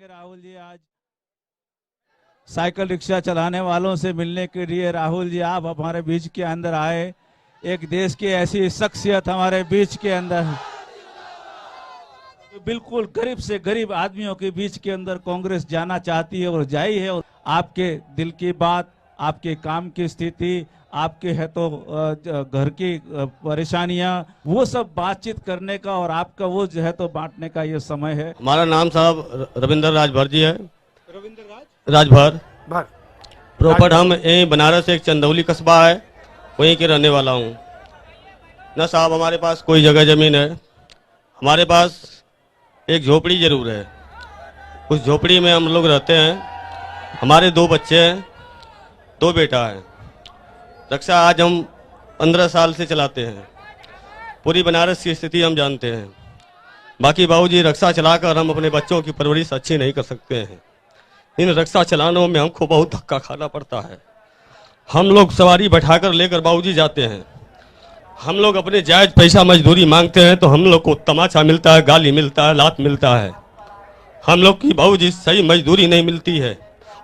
करेंगे राहुल जी। आज cycle rickshaw चलाने वालों से मिलने के लिए राहुल जी आप हमारे बीच के अंदर आए। एक देश की ऐसी शख्सियत हमारे बीच के अंदर है। बिल्कुल गरीब से गरीब आदमियों के बीच के अंदर कांग्रेस जाना चाहती है और जाई है। और आपके दिल की बात, आपके काम की स्थिति, आपके है तो घर की परेशानियां, वो सब बातचीत करने का और आपका वो जो है तो बांटने का ये समय है। हमारा नाम साहब रविंद्र राजभर जी है। रविंद्र राजभर प्रॉपर हम यहीं बनारस एक चंदौली कस्बा है, वहीं के रहने वाला हूँ ना साहब। हमारे पास कोई जगह जमीन है, हमारे पास एक झोपड़ी जरूर है। उस झोपड़ी में हम लोग रहते हैं। हमारे 2 बच्चे हैं, 2 बेटा है। रक्षा आज हम 15 साल से चलाते हैं। पूरी बनारस की स्थिति हम जानते हैं। बाकी बाबूजी रक्षा चलाकर हम अपने बच्चों की परवरिश अच्छी नहीं कर सकते हैं। इन रक्षा चलानों में हमको बहुत धक्का खाना पड़ता है। हम लोग सवारी बैठाकर लेकर बाबूजी जाते हैं। हम लोग अपने जायज पैसा मजदूरी मांगते हैं तो हम लोग को तमाचा मिलता है, गाली मिलता है, लात मिलता है। हम लोग की बाबूजी सही मजदूरी नहीं मिलती है।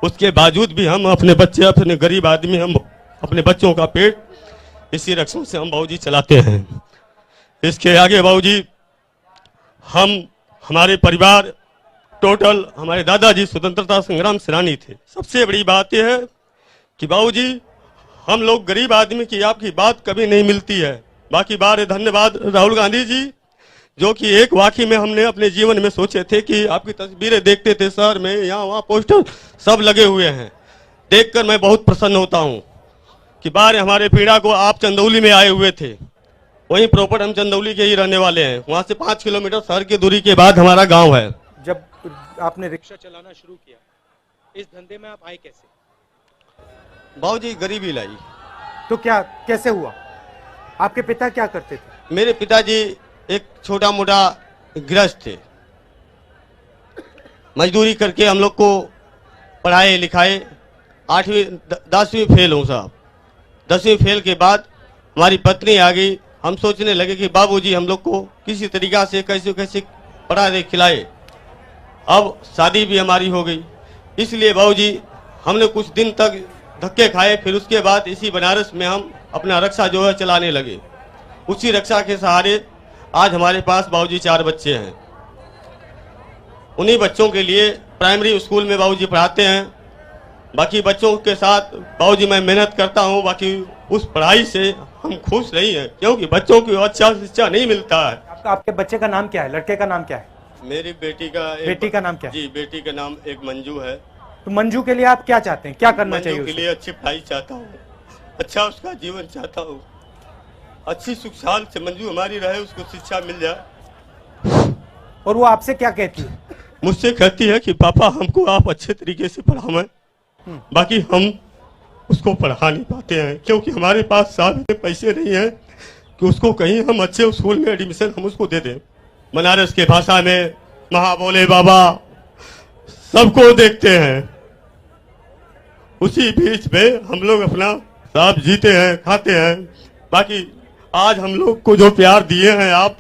उसके बावजूद भी हम अपने बच्चे, अपने गरीब आदमी, हम अपने बच्चों का पेट इसी रक्षों से हम बाबूजी चलाते हैं। इसके आगे बाबूजी हमारे परिवार टोटल, हमारे दादाजी स्वतंत्रता संग्राम सेनानी थे। सबसे बड़ी बात यह है कि बाबूजी हम लोग गरीब आदमी की आपकी बात कभी नहीं मिलती है। बाकी बार धन्यवाद राहुल गांधी जी, जो कि एक वाकई में हमने अपने जीवन में सोचे थे कि आपकी तस्वीरें देखते थे शहर में, यहाँ वहाँ पोस्टर सब लगे हुए हैं। देखकर मैं बहुत प्रसन्न होता हूँ कि बार हमारे पीड़ा को आप चंदौली में आए हुए थे। वहीं प्रॉपर हम चंदौली के ही रहने वाले हैं। वहाँ से 5 किलोमीटर शहर की दूरी के बाद हमारा गाँव है। जब आपने रिक्शा चलाना शुरू किया, इस धंधे में आप आए कैसे? बाबूजी गरीबी लाई। तो क्या कैसे हुआ? आपके पिता क्या करते थे? मेरे पिताजी एक छोटा मोटा गृहस्थ थे। मजदूरी करके हम लोग को पढ़ाए लिखाए। 8वीं 10वीं फेल हूँ साहब। 10वीं फेल के बाद हमारी पत्नी आ गई। हम सोचने लगे कि बाबूजी हम लोग को किसी तरीका से कैसे कैसे पढ़ा दे खिलाए। अब शादी भी हमारी हो गई, इसलिए बाबूजी हमने कुछ दिन तक धक्के खाए। फिर उसके बाद इसी बनारस में हम अपना रक्षा जो है चलाने लगे। उसी रक्षा के सहारे आज हमारे पास बाबूजी 4 बच्चे हैं। उन्हीं बच्चों के लिए प्राइमरी स्कूल में बाबूजी पढ़ाते हैं। बाकी बच्चों के साथ बाबूजी मैं मेहनत करता हूँ। बाकी उस पढ़ाई से हम खुश नहीं हैं, क्योंकि बच्चों की अच्छा शिक्षा नहीं मिलता है। आपके बच्चे का नाम क्या है? लड़के का नाम क्या है? मेरी बेटी का नाम क्या है? जी, बेटी का नाम एक मंजू है। तो मंजू के लिए आप क्या चाहते हैं, क्या करना चाहिए? मंजू के लिए अच्छी पढ़ाई चाहता हूँ, अच्छा उसका जीवन चाहता हूँ, अच्छी सुख शाल से मंजू हमारी रहे, उसको शिक्षा मिल जाए। और वो आपसे क्या कहती है? मुझसे कहती है कि पापा हमको आप अच्छे तरीके से पढ़ाएं। बाकी हम उसको पढ़ा नहीं पाते हैं, क्योंकि हमारे पास साहब में पैसे नहीं है कि उसको कहीं हम अच्छे स्कूल में एडमिशन हम उसको दे दें। बनारस के भाषा में महाबोले बाबा सबको देखते हैं। उसी बीच में हम लोग अपना साहब जीते हैं, खाते हैं। बाकी आज हम लोग को जो प्यार दिए हैं आप,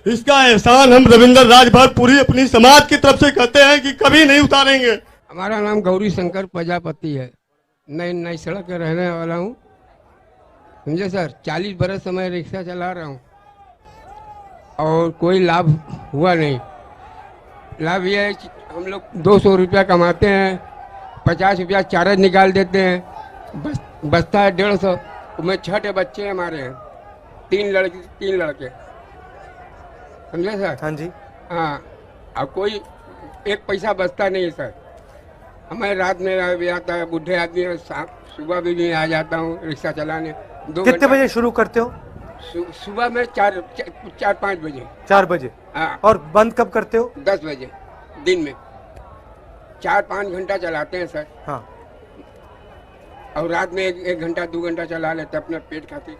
इसका एहसान हम रविंद्र राजभर पूरी अपनी समाज की तरफ से कहते हैं कि कभी नहीं उतारेंगे। हमारा नाम गौरी शंकर प्रजापति है। नई सड़क के रहने वाला हूँ, समझे सर। 40 बरस से मैं रिक्शा चला रहा हूँ और कोई लाभ हुआ नहीं। लाभ यह है कि हम लोग 200 रुपया कमाते हैं, 50 रुपया चार्ज निकाल देते हैं, बचता है 150। उसमें 6 बच्चे हमारे हैं, 3 लड़के, समझे सर। हाँ जी। हाँ, और कोई एक पैसा बचता नहीं है सर। हमें रात में भी आता है, बूढ़े आदमी है, सुबह भी आ जाता हूँ रिक्शा चलाने। कितने बजे शुरू करते हो? सुबह में 4-5 बजे। 4 बजे? हाँ। और बंद कब करते हो? 10 बजे दिन में। 4-5 घंटा चलाते हैं सर। हाँ। और रात में 1 घंटा 2 घंटा चला लेते अपना पेट खाते।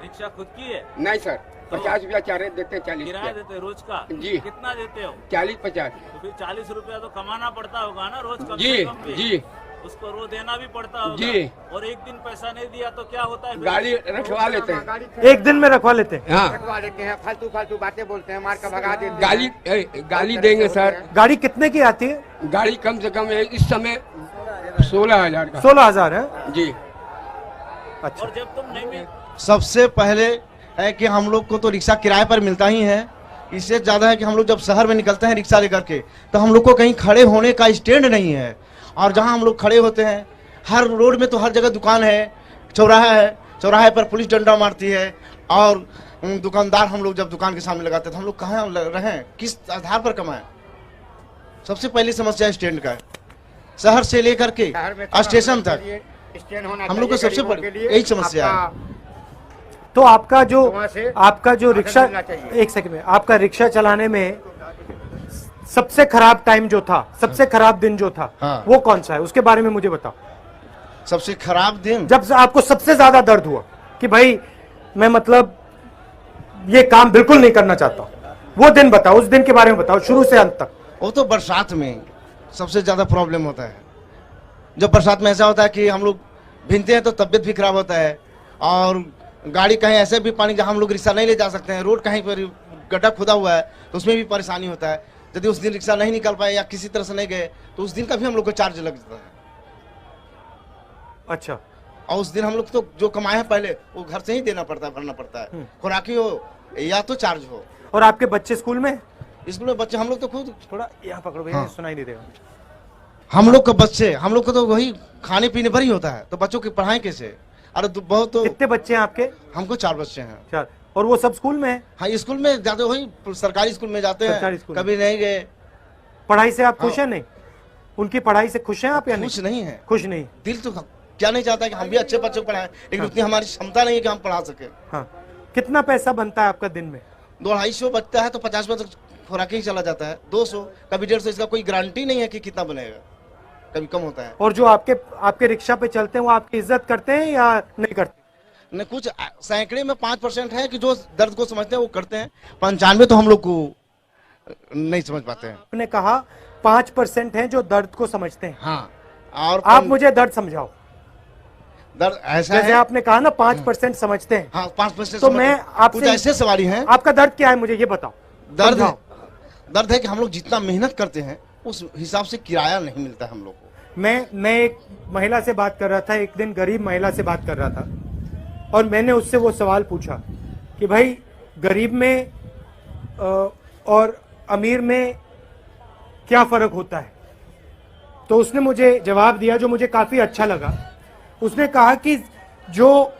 रिक्शा खुद की है? नहीं सर, 50 रुपया चार्ज देते हैं। 40 किराया देते रोज का? जी। कितना देते हो? 40-50। तो फिर 40 रुपया तो कमाना पड़ता होगा ना रोज? जी जी। उसको रो देना भी पड़ता होगा। जी। और एक दिन पैसा नहीं दिया तो क्या होता है फिर? गाड़ी रखवा लेते हैं। एक दिन में रखवा लेते हैं। हाँ, रखवा लेते हैं, फालतू फालतू बातें बोलते हैं, मार कर भगा देते हैं। गाली देंगे सर। गाड़ी कितने की आती है? गाड़ी कम से कम इस समय 16,000 का। 16,000 है। जी। अच्छा, और जब तुम नहीं मिल सबसे पहले है कि हम लोग को तो रिक्शा किराए पर मिलता ही है। इससे ज़्यादा है कि हम लोग जब शहर में निकलते हैं रिक्शा लेकर के, तो हम लोग को कहीं खड़े होने का स्टैंड नहीं है। और जहां हम लोग खड़े होते हैं, हर रोड में तो हर जगह दुकान है, चौराहा है, चौराहे पर पुलिस डंडा मारती है। और दुकानदार हम लोग जब दुकान के सामने लगाते हैं तो हम लोग कहाँ रहें, किस आधार पर कमाएं? सबसे पहली समस्या स्टैंड का है, शहर से लेकर के शहर में स्टेशन तक स्टैंड होना हम लोग को चाहिए सबसे गरीबों के बड़ी लिए। यही समस्या है। तो आपका वहाँ से जो रिक्शा, मिलना चाहिए। एक सेकंड में, आपका रिक्शा चलाने में सबसे खराब टाइम जो था, सबसे खराब दिन जो था, हाँ। वो कौन सा है? उसके बारे में मुझे बताओ। सबसे खराब दिन जब से आपको सबसे ज्यादा दर्द हुआ कि भाई मैं मतलब ये काम बिल्कुल नहीं करना चाहता, वो दिन बताओ, उस दिन के बारे में बताओ, शुरू से अंत तक। वो तो बरसात में सबसे ज्यादा प्रॉब्लम होता है। जब बरसात में ऐसा होता है कि हम लोग भीगते हैं तो तबीयत भी खराब होता है। और गाड़ी कहीं ऐसे भी पानी जहां हम लोग रिक्शा नहीं ले जा सकते हैं, रोड कहीं पर गड्ढा खुदा हुआ है तो उसमें भी परेशानी होता है। यदि उस दिन रिक्शा नहीं निकल पाए या किसी तरह से नहीं गए तो उस दिन का भी हम लोग को चार्ज लग जाता है। अच्छा, और उस दिन हम लोग तो जो कमाए हैं पहले वो घर से ही देना पड़ता है, भरना पड़ता है, खुराकी हो या तो चार्ज हो। और आपके बच्चे स्कूल में? स्कूल में बच्चे हम लोग तो खुद, थोड़ा यहाँ पकड़ो भैया, हाँ। सुनाई नहीं देगा। हम लोग का बच्चे, हम लोग को तो वही खाने पीने पर ही होता है, तो बच्चों की पढ़ाई कैसे? अरे बहुत तो कितने बच्चे हैं आपके? हमको 4 बच्चे हैं। 4। और वो सब स्कूल में है? हाँ, स्कूल में जाते, वही सरकारी स्कूल में जाते सरकारी हैं, स्कूल कभी नहीं गए। पढ़ाई से आप खुश हाँ। हैं? नहीं, उनकी पढ़ाई से खुश हैं आप या नहीं? कुछ नहीं है, खुश नहीं। दिल तो क्या नहीं चाहता कि हम भी अच्छे बच्चों को पढ़ाएं, लेकिन उतनी हमारी क्षमता नहीं है कि हम पढ़ा सके। हाँ, कितना पैसा बनता है आपका दिन में? 200-250 बचता है तो 50 में तो खुराकी ही चला जाता है। 200 कभी 150, इसका कोई गारंटी नहीं है कि कितना बनेगा, कभी कम होता है। और जो आपके रिक्शा पे चलते हैं वो आपकी इज्जत करते हैं या नहीं करते? न कुछ सैकड़े में 5% है कि जो दर्द को समझते हैं वो करते हैं, 95 तो हम लोग को नहीं समझ पाते हैं। आपने कहा 5% है जो दर्द को समझते हैं। हाँ, और आप मुझे दर्द समझाओ। दर्द ऐसा जैसे है, आपने कहा ना 5% समझते हैं, हाँ 5% तो मैं आपसे कुछ ऐसे सवारी हैं। आपका दर्द क्या है मुझे ये बताओ। दर्द समझाओ। दर्द है कि हम लोग जितना मेहनत करते हैं उस हिसाब से किराया नहीं मिलता हम लोग को। मैं एक महिला से बात कर रहा था, एक दिन गरीब महिला से बात कर रहा था, और मैंने उससे वो सवाल पूछा कि भाई गरीब में और अमीर में क्या फर्क होता है? तो उसने मुझे जवाब दिया जो मुझे काफी अच्छा लगा। उसने कहा कि जो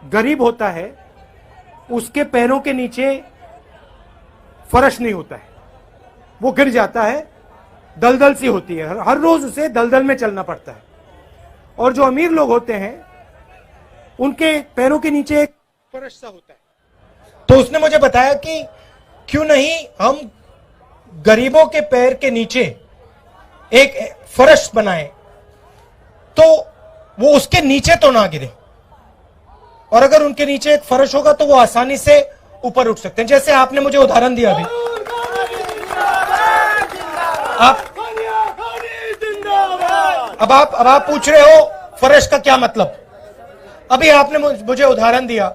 गरीब होता है उसके पैरों के नीचे फर्श नहीं होता है, वो गिर जाता है, दलदल सी होती है, हर रोज उसे दलदल में चलना पड़ता है। और जो अमीर लोग होते हैं उनके पैरों के नीचे एक फर्श सा होता है। तो उसने मुझे बताया कि क्यों नहीं हम गरीबों के पैर के नीचे एक फर्श बनाएं तो वो उसके नीचे तो ना गिरे, और अगर उनके नीचे एक फर्श होगा तो वो आसानी से ऊपर उठ सकते हैं। जैसे आपने मुझे उदाहरण दिया अभी, अब आप पूछ रहे हो फर्श का क्या मतलब। अभी आपने मुझे उदाहरण दिया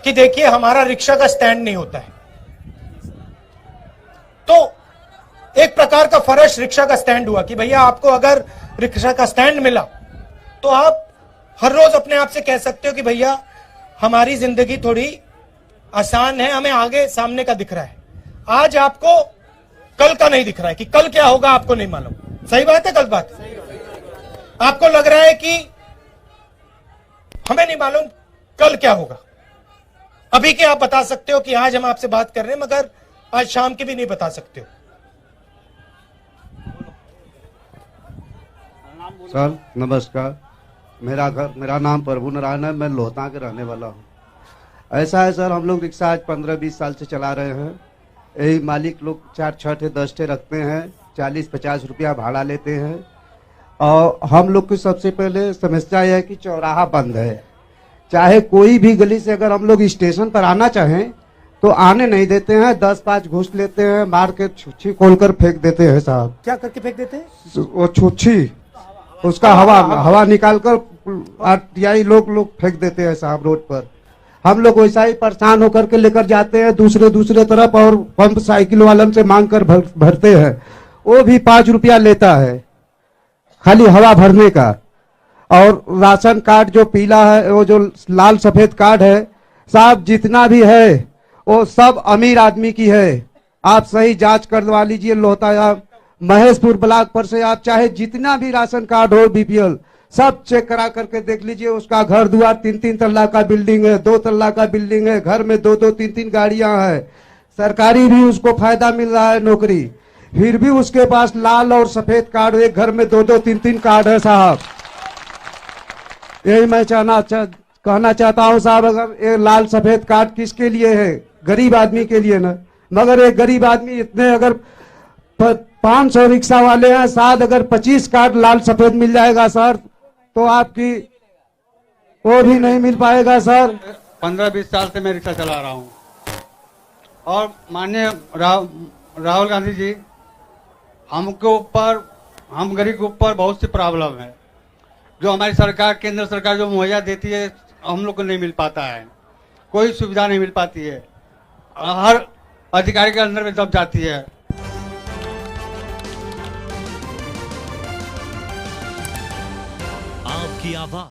कि देखिए हमारा रिक्शा का स्टैंड नहीं होता है, तो एक प्रकार का फर्श रिक्शा का स्टैंड हुआ कि भैया आपको अगर रिक्शा का स्टैंड मिला तो आप हर रोज अपने आप से कह सकते हो कि भैया हमारी जिंदगी थोड़ी आसान है, हमें आगे सामने का दिख रहा है, आज आपको कल का नहीं दिख रहा है कि कल क्या होगा आपको नहीं मालूम। सही बात है, गलत बात? आपको लग रहा है कि हमें नहीं मालूम कल क्या होगा। अभी के आप बता सकते हो कि आज हम आपसे बात कर रहे हैं, मगर आज शाम के भी नहीं बता सकते हो। सर नमस्कार, मेरा नाम प्रभु नारायण है, मैं लोहता के रहने वाला हूँ। ऐसा है सर, हम लोग रिक्शा आज 15-20 साल से चला रहे हैं। यही मालिक लोग 4-6 ठे 10 ठे रखते हैं, 40-50 रुपया भाड़ा लेते हैं। और हम लोग की सबसे पहले समस्या यह है कि चौराहा बंद है। चाहे कोई भी गली से अगर हम लोग स्टेशन पर आना चाहें तो आने नहीं देते हैं, 10-5 घूस लेते हैं, मार के छुच्छी खोलकर फेंक देते हैं साहब। क्या करके फेंक देते हैं? वो छुच्छी उसका हवा निकाल कर आरटीआई लोग फेंक देते हैं साहब रोड पर। हम लोग वैसा ही परेशान होकर के लेकर जाते हैं दूसरे तरफ, और पंप साइकिल वालन से मांग कर भरते हैं। वो भी 5 रुपया लेता है खाली हवा भरने का। और राशन कार्ड जो पीला है, वो जो लाल सफेद कार्ड है साहब, जितना भी है वो सब अमीर आदमी की है। आप सही जांच करवा लीजिए लोहता महेशपुर ब्लॉक पर से, आप चाहे जितना भी राशन कार्ड हो बीपीएल सब चेक करा करके देख लीजिए। उसका घर द्वार 3-3 तल्ला का बिल्डिंग है, 2 तल्ला का बिल्डिंग है, घर में 2-2 3-3 गाड़ियां हैं, सरकारी भी उसको फायदा मिल रहा है नौकरी, फिर भी उसके पास लाल और सफेद कार्ड, एक घर में 2-2 3-3 कार्ड है साहब। यही मैं कहना चाहता हूं साहब, अगर ये लाल सफेद कार्ड किसके लिए है? गरीब आदमी के लिए ना। मगर एक गरीब आदमी इतने अगर 500 रिक्शा वाले हैं, शायद अगर 25 कार्ड लाल सफेद मिल जाएगा सर, तो आपकी वो भी नहीं मिल पाएगा सर। 15-20 साल से मैं रिक्शा चला रहा हूँ और माननीय राहुल गांधी जी हम गरीब के ऊपर बहुत सी प्रॉब्लम है जो हमारी सरकार, केंद्र सरकार जो मुहैया देती है हम लोग को नहीं मिल पाता है, कोई सुविधा नहीं मिल पाती है, हर अधिकारी के अंदर में दब जाती है। आपकी आवाज